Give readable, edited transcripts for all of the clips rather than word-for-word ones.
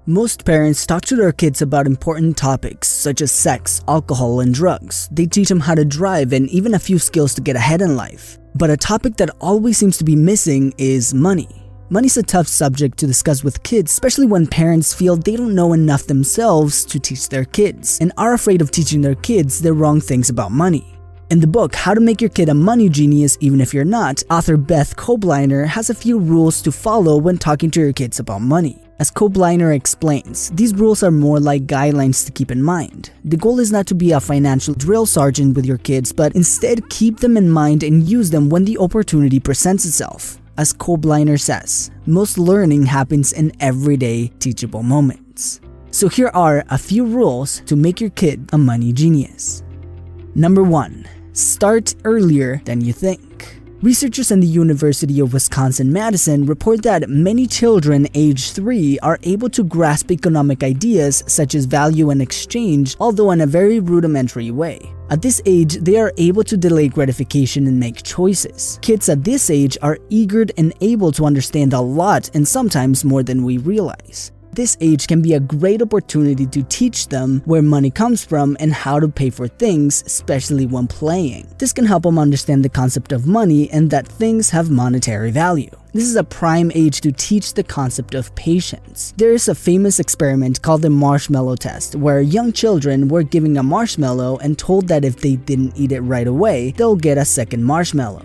Most parents talk to their kids about important topics such as sex, alcohol, and drugs. They teach them how to drive and even a few skills to get ahead in life. But a topic that always seems to be missing is money. Money's a tough subject to discuss with kids, especially when parents feel they don't know enough themselves to teach their kids and are afraid of teaching their kids the wrong things about money. In the book, How to Make Your Kid a Money Genius Even If You're Not, author Beth Kobliner has a few rules to follow when talking to your kids about money. As Kobliner explains, these rules are more like guidelines to keep in mind. The goal is not to be a financial drill sergeant with your kids, but instead keep them in mind and use them when the opportunity presents itself. As Kobliner says, most learning happens in everyday teachable moments. So here are a few rules to make your kid a money genius. Number 1. Start earlier than you think. Researchers in the University of Wisconsin-Madison report that many children age 3 are able to grasp economic ideas such as value and exchange, although in a very rudimentary way. At this age, they are able to delay gratification and make choices. Kids at this age are eager and able to understand a lot, and sometimes more than we realize. This age can be a great opportunity to teach them where money comes from and how to pay for things, especially when playing. This can help them understand the concept of money and that things have monetary value. This is a prime age to teach the concept of patience. There is a famous experiment called the marshmallow test, where young children were given a marshmallow and told that if they didn't eat it right away, they'll get a second marshmallow.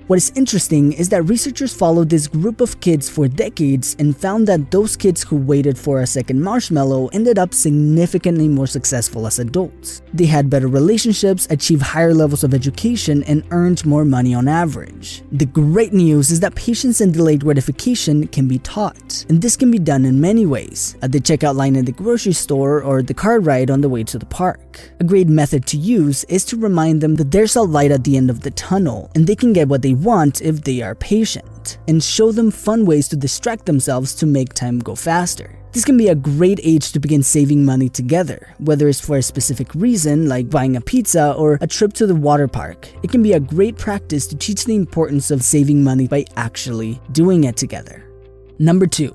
What is interesting is that researchers followed this group of kids for decades and found that those kids who waited for a second marshmallow ended up significantly more successful as adults. They had better relationships, achieved higher levels of education, and earned more money on average. The great news is that patience and delayed gratification can be taught, and this can be done in many ways, at the checkout line at the grocery store or the car ride on the way to the park. A great method to use is to remind them that there's a light at the end of the tunnel, and they can get what they want if they are patient, and show them fun ways to distract themselves to make time go faster. This can be a great age to begin saving money together, whether it's for a specific reason like buying a pizza or a trip to the water park. It can be a great practice to teach the importance of saving money by actually doing it together. Number 2.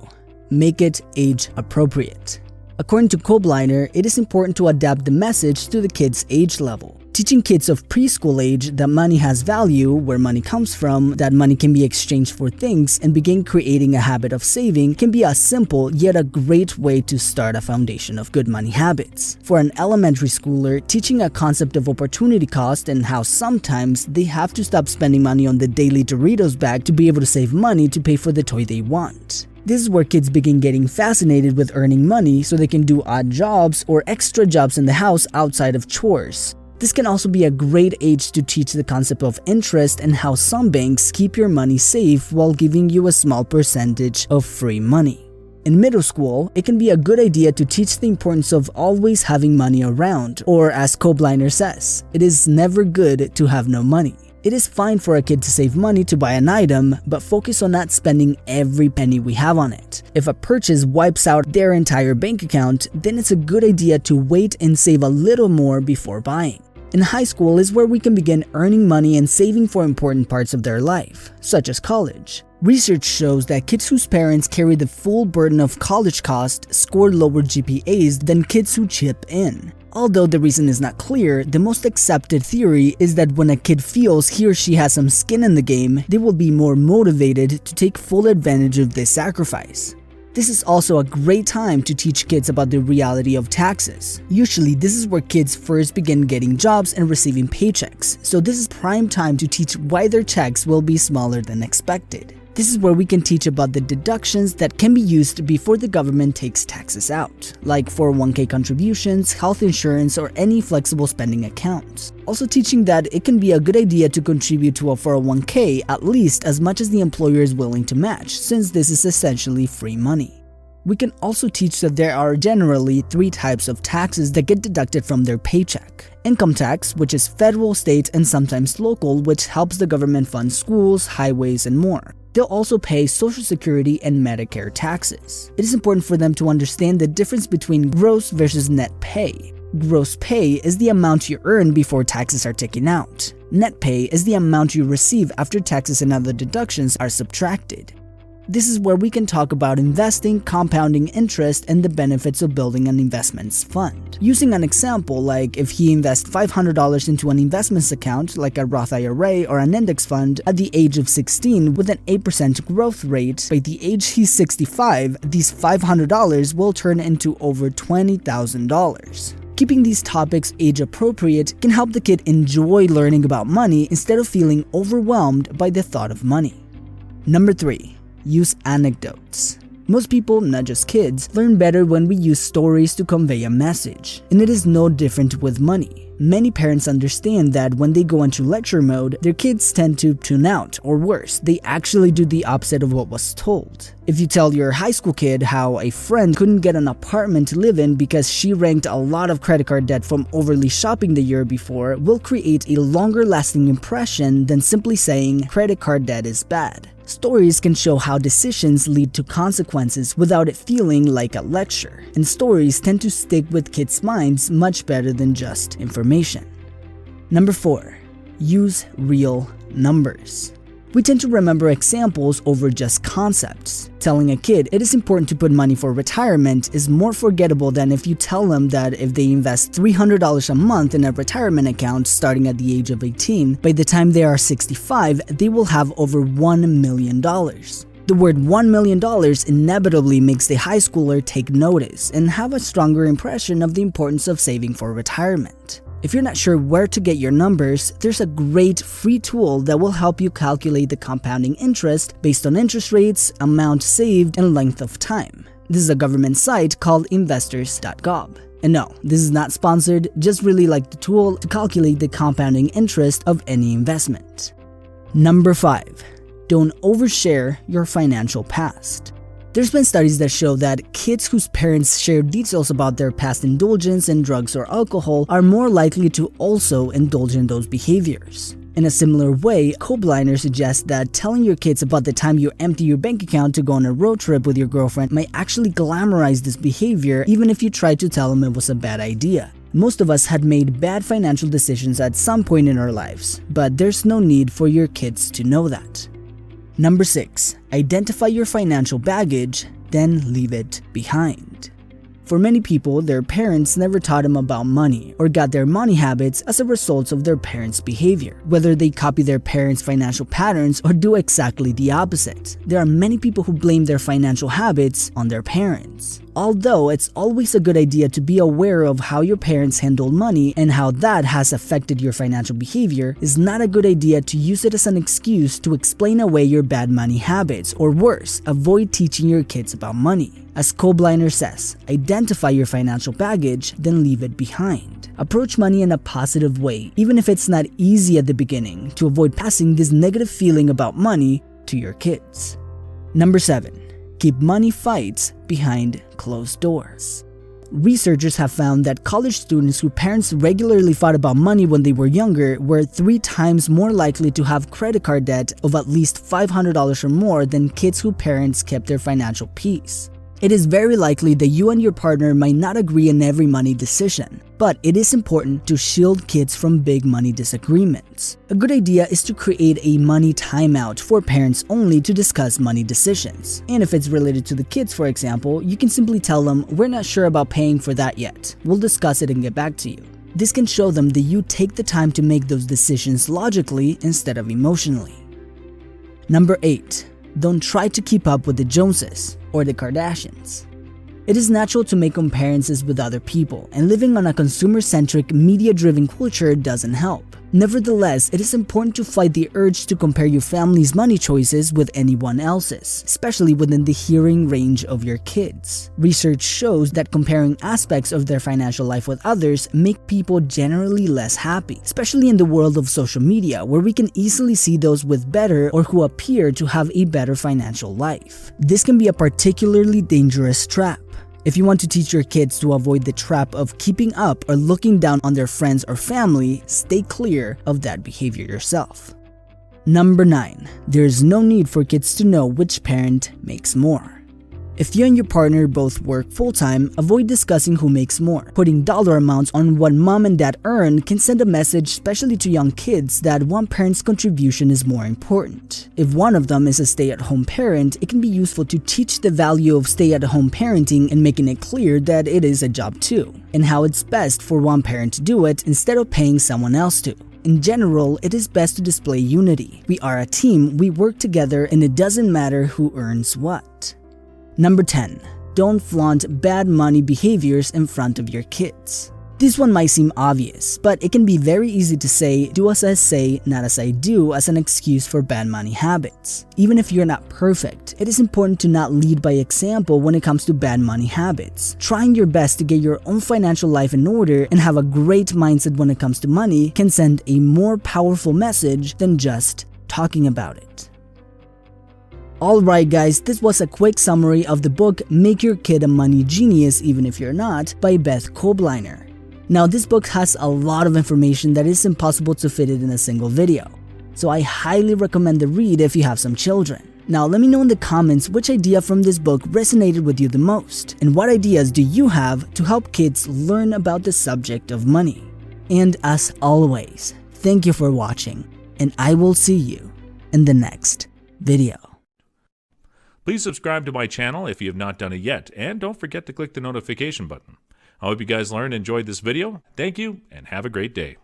Make it age appropriate. According to Kobliner, it is important to adapt the message to the kid's age level. Teaching kids of preschool age that money has value, where money comes from, that money can be exchanged for things, and begin creating a habit of saving can be a simple yet a great way to start a foundation of good money habits. For an elementary schooler, teaching a concept of opportunity cost and how sometimes they have to stop spending money on the daily Doritos bag to be able to save money to pay for the toy they want. This is where kids begin getting fascinated with earning money so they can do odd jobs or extra jobs in the house outside of chores. This can also be a great age to teach the concept of interest and how some banks keep your money safe while giving you a small percentage of free money. In middle school, it can be a good idea to teach the importance of always having money around, or as Kobliner says, it is never good to have no money. It is fine for a kid to save money to buy an item, but focus on not spending every penny we have on it. If a purchase wipes out their entire bank account, then it's a good idea to wait and save a little more before buying. In high school is where we can begin earning money and saving for important parts of their life, such as college. Research shows that kids whose parents carry the full burden of college costs score lower GPAs than kids who chip in. Although the reason is not clear, the most accepted theory is that when a kid feels he or she has some skin in the game, they will be more motivated to take full advantage of this sacrifice. This is also a great time to teach kids about the reality of taxes. Usually, this is where kids first begin getting jobs and receiving paychecks, so this is prime time to teach why their checks will be smaller than expected. This is where we can teach about the deductions that can be used before the government takes taxes out, like 401k contributions, health insurance, or any flexible spending accounts. Also teaching that it can be a good idea to contribute to a 401k at least as much as the employer is willing to match, since this is essentially free money. We can also teach that there are generally 3 types of taxes that get deducted from their paycheck. Income tax, which is federal, state, and sometimes local, which helps the government fund schools, highways, and more. They'll also pay Social Security and Medicare taxes. It is important for them to understand the difference between gross versus net pay. Gross pay is the amount you earn before taxes are taken out. Net pay is the amount you receive after taxes and other deductions are subtracted. This is where we can talk about investing, compounding interest, and the benefits of building an investments fund. Using an example, like if he invests $500 into an investments account like a Roth IRA or an index fund at the age of 16 with an 8% growth rate, by the age he's 65, these $500 will turn into over $20,000. Keeping these topics age appropriate can help the kid enjoy learning about money instead of feeling overwhelmed by the thought of money. Number 3. Use anecdotes. Most people, not just kids, learn better when we use stories to convey a message, and it is no different with money. Many parents understand that when they go into lecture mode, their kids tend to tune out, or worse, they actually do the opposite of what was told. If you tell your high school kid how a friend couldn't get an apartment to live in because she ranked a lot of credit card debt from overly shopping the year before, will create a longer lasting impression than simply saying credit card debt is bad. Stories can show how decisions lead to consequences without it feeling like a lecture, and stories tend to stick with kids' minds much better than just information. Number 4. Use real numbers. We tend to remember examples over just concepts. Telling a kid it is important to put money for retirement is more forgettable than if you tell them that if they invest $300 a month in a retirement account starting at the age of 18, by the time they are 65, they will have over $1 million. The word $1 million inevitably makes the high schooler take notice and have a stronger impression of the importance of saving for retirement. If you're not sure where to get your numbers, there's a great free tool that will help you calculate the compounding interest based on interest rates, amount saved, and length of time. This is a government site called investors.gov. And no, this is not sponsored, just really like the tool to calculate the compounding interest of any investment. Number 5. Don't overshare your financial past. There's been studies that show that kids whose parents share details about their past indulgence in drugs or alcohol are more likely to also indulge in those behaviors. In a similar way, Kobliner suggests that telling your kids about the time you empty your bank account to go on a road trip with your girlfriend might actually glamorize this behavior even if you tried to tell them it was a bad idea. Most of us had made bad financial decisions at some point in our lives, but there's no need for your kids to know that. Number 6. Identify your financial baggage, then leave it behind. For many people, their parents never taught them about money or got their money habits as a result of their parents' behavior, whether they copy their parents' financial patterns or do exactly the opposite. There are many people who blame their financial habits on their parents. Although it's always a good idea to be aware of how your parents handled money and how that has affected your financial behavior, it's not a good idea to use it as an excuse to explain away your bad money habits, or worse, avoid teaching your kids about money. As Kobliner says, identify your financial baggage, then leave it behind. Approach money in a positive way, even if it's not easy at the beginning, to avoid passing this negative feeling about money to your kids. Number 7. Keep money fights behind closed doors. Researchers have found that college students whose parents regularly fought about money when they were younger were 3 times more likely to have credit card debt of at least $500 or more than kids whose parents kept their financial peace. It is very likely that you and your partner might not agree on every money decision, but it is important to shield kids from big money disagreements. A good idea is to create a money timeout for parents only to discuss money decisions. And if it's related to the kids, for example, you can simply tell them, "We're not sure about paying for that yet. We'll discuss it and get back to you." This can show them that you take the time to make those decisions logically instead of emotionally. Number 8. Don't try to keep up with the Joneses or the Kardashians. It is natural to make comparisons with other people, and living on a consumer-centric, media-driven culture doesn't help. Nevertheless, it is important to fight the urge to compare your family's money choices with anyone else's, especially within the hearing range of your kids. Research shows that comparing aspects of their financial life with others make people generally less happy, especially in the world of social media, where we can easily see those with better or who appear to have a better financial life. This can be a particularly dangerous trap. If you want to teach your kids to avoid the trap of keeping up or looking down on their friends or family, stay clear of that behavior yourself. Number 9. There is no need for kids to know which parent makes more. If you and your partner both work full-time, avoid discussing who makes more. Putting dollar amounts on what mom and dad earn can send a message, especially to young kids, that one parent's contribution is more important. If one of them is a stay-at-home parent, it can be useful to teach the value of stay-at-home parenting and making it clear that it is a job too, and how it's best for one parent to do it instead of paying someone else to. In general, it is best to display unity. We are a team, we work together, and it doesn't matter who earns what. Number 10. Don't flaunt bad money behaviors in front of your kids. This one might seem obvious, but it can be very easy to say, do as I say, not as I do, as an excuse for bad money habits. Even if you're not perfect, it is important to not lead by example when it comes to bad money habits. Trying your best to get your own financial life in order and have a great mindset when it comes to money can send a more powerful message than just talking about it. Alright guys, this was a quick summary of the book Make Your Kid a Money Genius Even If You're Not by Beth Kobliner. Now this book has a lot of information that is impossible to fit it in a single video, so I highly recommend the read if you have some children. Now let me know in the comments which idea from this book resonated with you the most, and what ideas do you have to help kids learn about the subject of money. And as always, thank you for watching, and I will see you in the next video. Please subscribe to my channel if you have not done it yet, and don't forget to click the notification button. I hope you guys learned and enjoyed this video. Thank you, and have a great day.